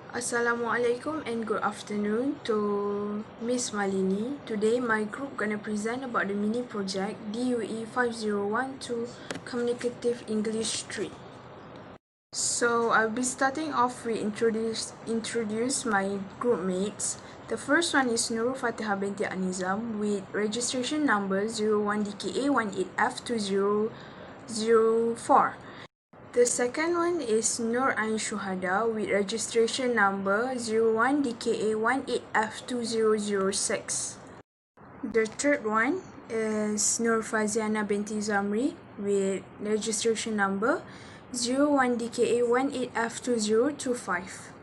Assalamualaikum and good afternoon to Miss Malini. Today my group gonna present about the mini project DUE 5012 Communicative English 3. So I'll be starting off with introduce my group mates. The first one is Nurul Fatiha binti Anizam with registration number 01DKA18F2004. The second one is Nur Ain Shuhada with registration number 01DKA18F2006. The third one is Nur Faziana binti Zamri with registration number 01DKA18F2025.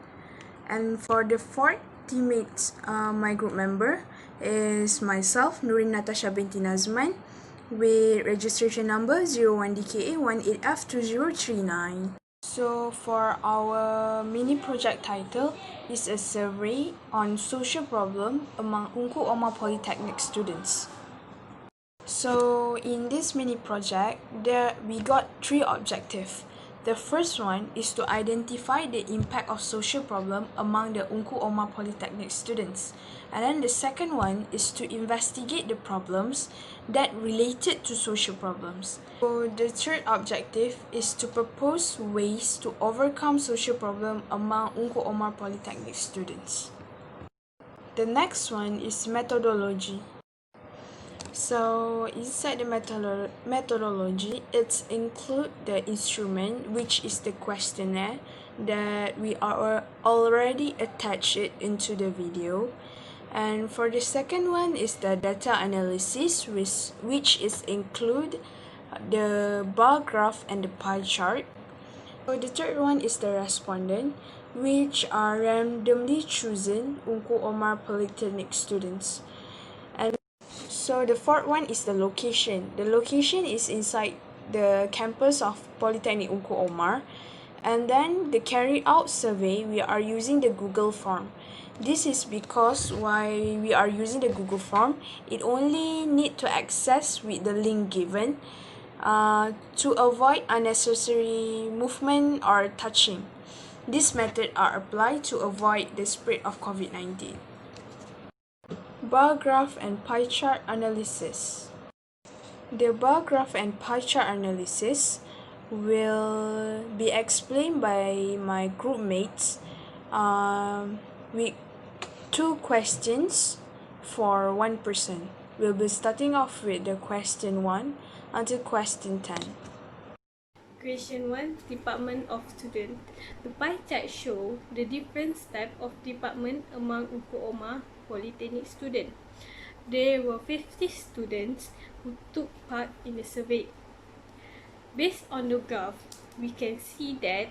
And for the fourth teammates, my group member is myself, Nurin Natasha binti Nazman, with registration number 01DKA18F2039. So for our mini project title is a survey on social problem among Ungku Omar Polytechnic students. So in this mini project, we got 3 objectives. The first one is to identify the impact of social problem among the Ungku Omar Polytechnic students. And then the second one is to investigate the problems that related to social problems. So the third objective is to propose ways to overcome social problem among Ungku Omar Polytechnic students. The next one is methodology. So inside the methodology, it include the instrument, which is the questionnaire that we are already attached it into the video. And for the second one is the data analysis, which is include the bar graph and the pie chart. So the third one is the respondent, which are randomly chosen Ungku Omar Polytechnic students. So the fourth one is the location. The location is inside the campus of Polytechnic Ungku Omar. And then the carry out survey, we are using the Google form. This is because why we are using the Google form, it only need to access with the link given to avoid unnecessary movement or touching. This method are applied to avoid the spread of COVID-19. Bar graph and pie chart analysis. The bar graph and pie chart analysis will be explained by my group mates with 2 questions for 1 person. We'll be starting off with the question 1 until question 10. Question 1, Department of Student. The pie chart show the different type of department among Ungku Omar Polytechnic student. There were 50 students who took part in the survey. Based on the graph, we can see that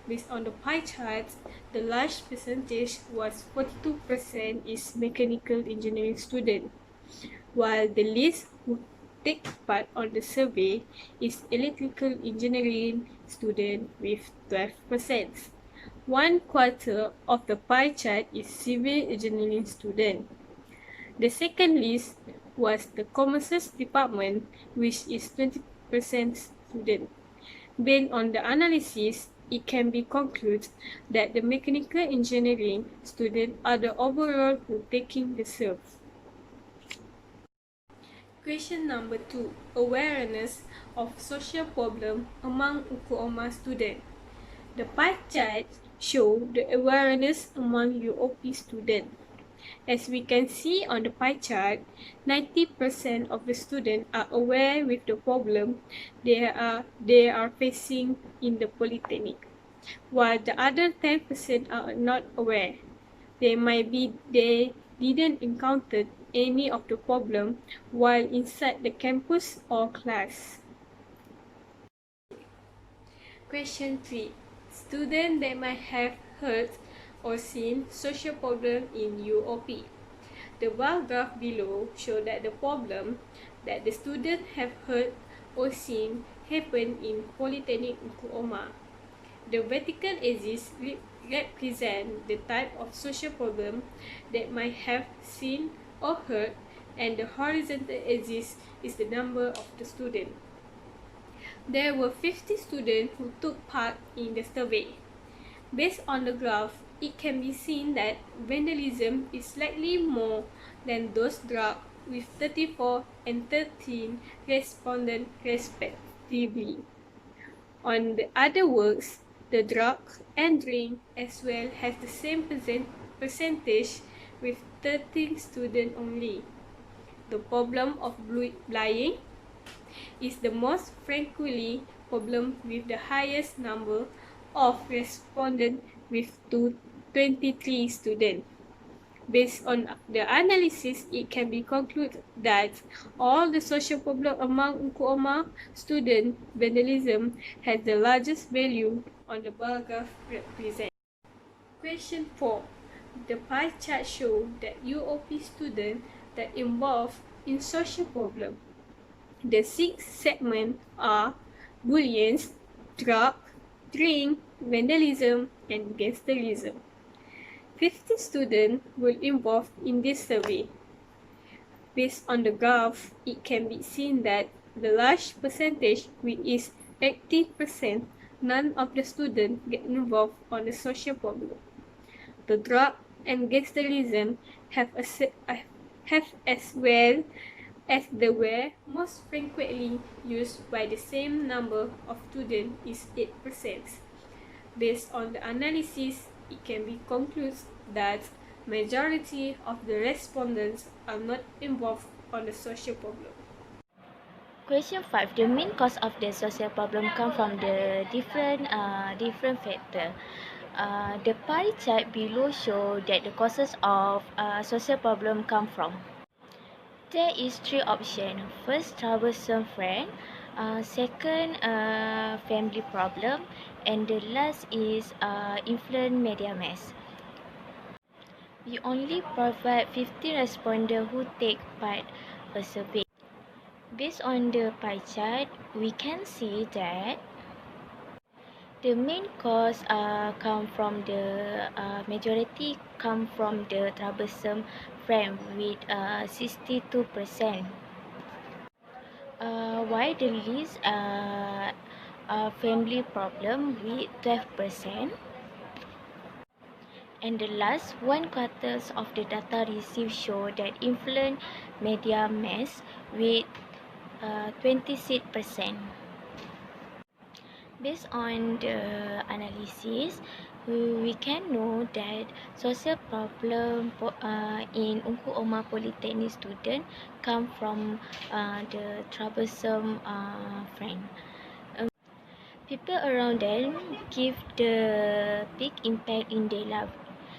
based on the pie chart, the large percentage was 42% is mechanical engineering student, while the least who take part on the survey is electrical engineering student with 12%. 1/4 of the pie chart is civil engineering student. The second list was the commerce department, which is 20% student. Based on the analysis, it can be concluded that the mechanical engineering students are the overall who taking the survey. Question number 2, awareness of social problem among Ungku Omar students. The pie chart show the awareness among UOP students. As we can see on the pie chart, 90% of the students are aware with the problem they are facing in the polytechnic, while the other 10% are not aware. They didn't encounter any of the problem while inside the campus or class. Question 3. Students that might have heard or seen social problem in UOP. The bar graph below show that the problem that the student have heard or seen happen in Polytechnic Ungku Omar. The vertical axis represent the type of social problem that might have seen or heard, and the horizontal axis is the number of the student. There were 50 students who took part in the survey. Based on the graph, it can be seen that vandalism is slightly more than those drugs, with 34 and 13 respondents respectively. On the other works, the drug and drink as well has the same percentage with 13 students only. The problem of lying is the most frequently problem with the highest number of respondents with 23 students. Based on the analysis, it can be concluded that all the social problem among Ukuoma student vandalism has the largest value on the bar graph represent. Question 4. The pie chart shows that UOP students that involved in social problem. The 6 segments are bullions, drug, drink, vandalism, and gangsterism. 50 students were involved in this survey. Based on the graph, it can be seen that the large percentage, which is 80%, none of the students get involved on the social problem. The drug and gangsterism have as well as the were most frequently used by the same number of students is 8%. Based on the analysis, it can be concluded that majority of the respondents are not involved on the social problem. Question 5. The main cause of the social problem come from the different factor. The pie chart below show that the causes of social problem come from. There is 3 options. First, troublesome friend. Second, family problem. And the last is influent media mass. We only provide 50 respondents who take part a survey. Based on the pie chart, we can see that the main cause come from the majority come from the troublesome friend with 62%. While the least family problem with 12%. And the last 1/4 of the data received show that influent media mass with 26%. Based on the analysis, we can know that social problem in Ukuoma Polytechnic student come from the troublesome friend. People around them give the big impact in their life,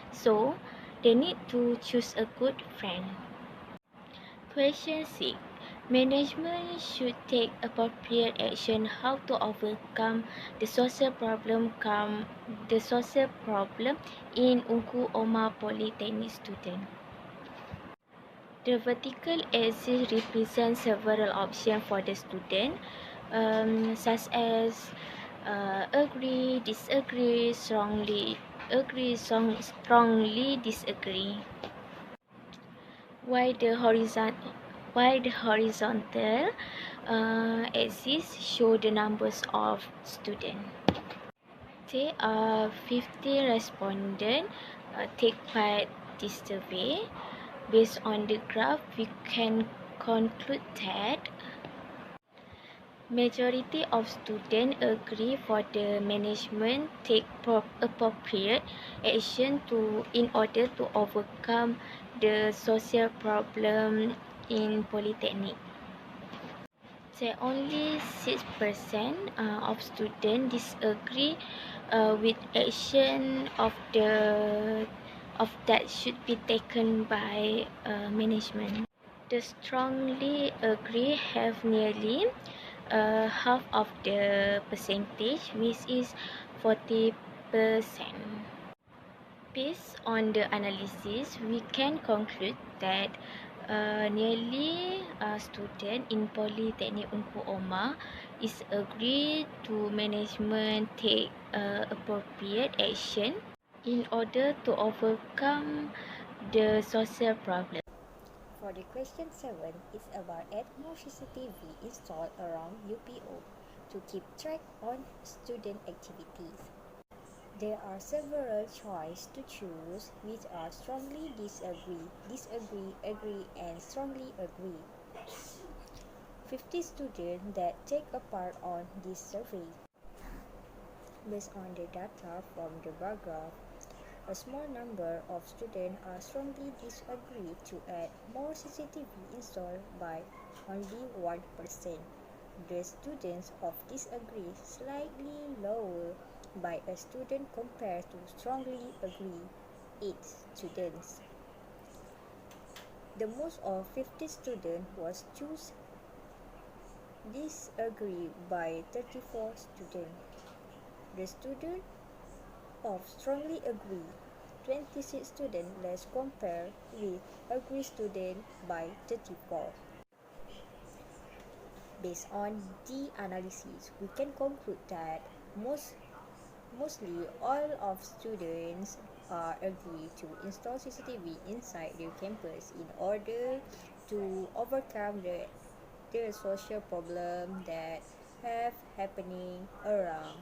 so they need to choose a good friend. Question 6. Management should take appropriate action how to overcome the social problem in Ukuoma Polytechnic student. The vertical axis represents several options for the student, such as agree, disagree, strongly agree, strongly disagree. While the horizontal axis show the numbers of students. There are 50 respondents take part this survey. Based on the graph, we can conclude that majority of students agree for the management take appropriate action in order to overcome the social problem in Polytechnic. There only 6% of students disagree with action of that should be taken by management. The strongly agree have nearly half of the percentage, which is 40%. Based on the analysis, we can conclude that nearly student in Polytechnic Ukuoma is agree to management take appropriate action in order to overcome the social problem. For the question 7 is about add more CCTV installed around UPO to keep track on student activities. There are several choices to choose, which are strongly disagree, disagree, agree, and strongly agree. 50 students that take a part on this survey. Based on the data from the bar graph, a small number of students are strongly disagree to add more CCTV installed by only 1%. The students of disagree slightly lower by a student compared to strongly agree 8 students. The most of 50 students was choose disagree by 34 students. The student of strongly agree 26 students less compared with agree student by 34. Based on the analysis, we can conclude that mostly all of students agree to install CCTV inside their campus in order to overcome the social problem that have happening around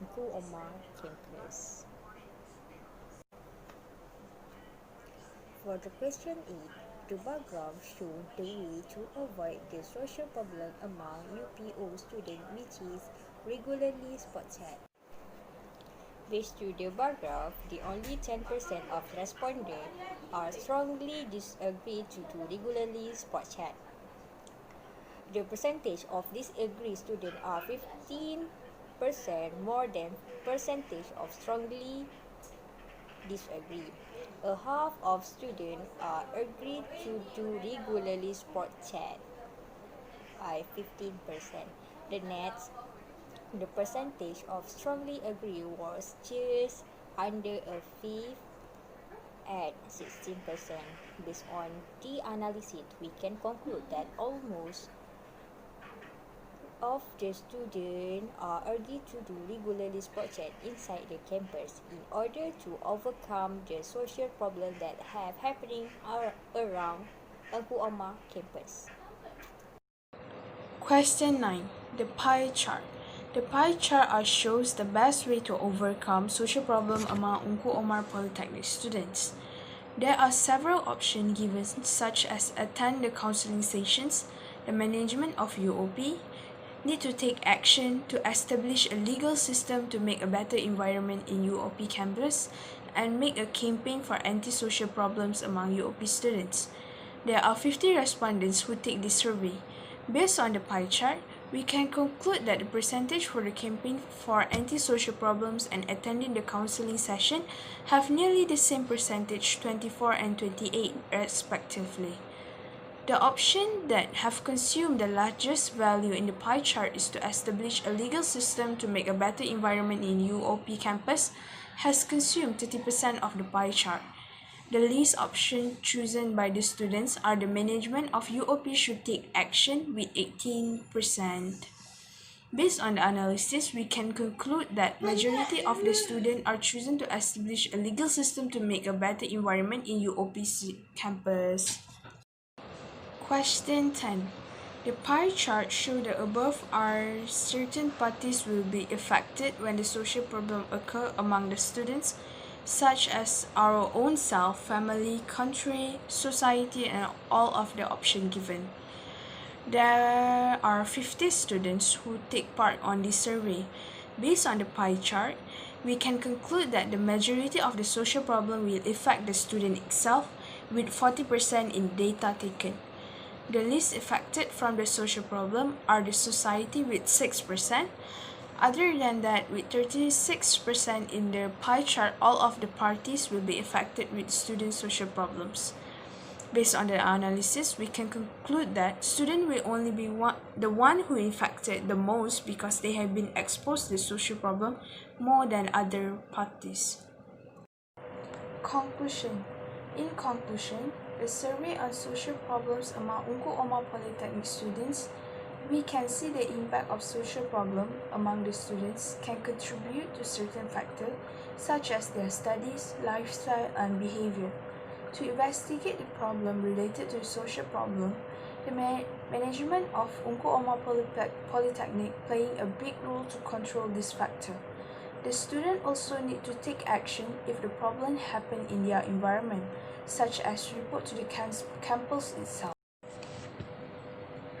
Engku Omar campus. For the question 8, the bar graph shows the way to avoid the social problem among UPO students, which is regularly spot check. Based to the bar graph, the only 10% of respondents are strongly disagree to regularly spot check. The percentage of disagree students are 15% more than percentage of strongly disagree. A half of students are agreed to do regularly spot check by 15%. The percentage of strongly agree was just under a fifth at 16%. Based on the analysis, we can conclude that almost of the students are urged to do regularly spot check inside the campus in order to overcome the social problem that have happening around Engku Omar campus. Question 9. The pie chart. The pie chart shows the best way to overcome social problem among Engku Omar Polytechnic students. There are several options given, such as attend the counseling sessions, the management of UOP, need to take action to establish a legal system to make a better environment in UOP campus, and make a campaign for antisocial problems among UOP students. There are 50 respondents who take this survey. Based on the pie chart, we can conclude that the percentage for the campaign for antisocial problems and attending the counseling session have nearly the same percentage, 24 and 28 respectively. The option that have consumed the largest value in the pie chart is to establish a legal system to make a better environment in UOP campus has consumed 30% of the pie chart. The least option chosen by the students are the management of UOP should take action with 18%. Based on the analysis, we can conclude that majority of the students are choosing to establish a legal system to make a better environment in UOP campus. Question 10. The pie chart shows the above are certain parties will be affected when the social problem occur among the students, such as our own self, family, country, society, and all of the options given. There are 50 students who take part on this survey. Based on the pie chart, we can conclude that the majority of the social problem will affect the student itself, with 40% in data taken. The least affected from the social problem are the society with 6%. Other than that, with 36% in the pie chart, all of the parties will be affected with student social problems. Based on the analysis, we can conclude that students will only be the one who affected the most because they have been exposed to the social problem more than other parties. Conclusion. In conclusion, a survey on social problems among Engku Omar Polytechnic students, we can see the impact of social problem among the students can contribute to certain factors such as their studies, lifestyle, and behavior. To investigate the problem related to the social problem, the management of Engku Omar Polytechnic playing a big role to control this factor. The student also need to take action if the problem happen in their environment, such as report to the campus itself.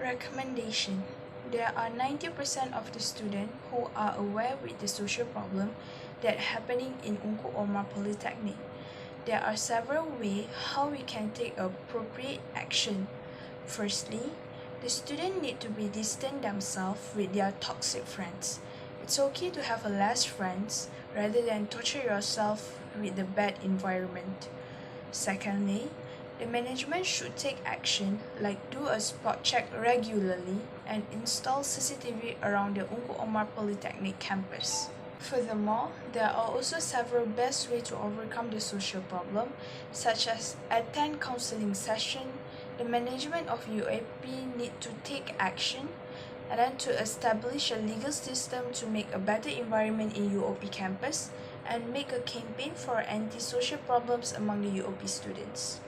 Recommendation. There are 90% of the students who are aware with the social problem that happening in Ungku Omar Polytechnic. There are several ways how we can take appropriate action. Firstly, the students need to be distant themselves with their toxic friends. It's okay to have less friends rather than torture yourself with the bad environment. Secondly, the management should take action like do a spot check regularly and install CCTV around the Ungku Omar Polytechnic campus. Furthermore, there are also several best ways to overcome the social problem, such as attend counseling session. The management of UAP need to take action and then to establish a legal system to make a better environment in UOP campus and make a campaign for anti-social problems among the UOP students.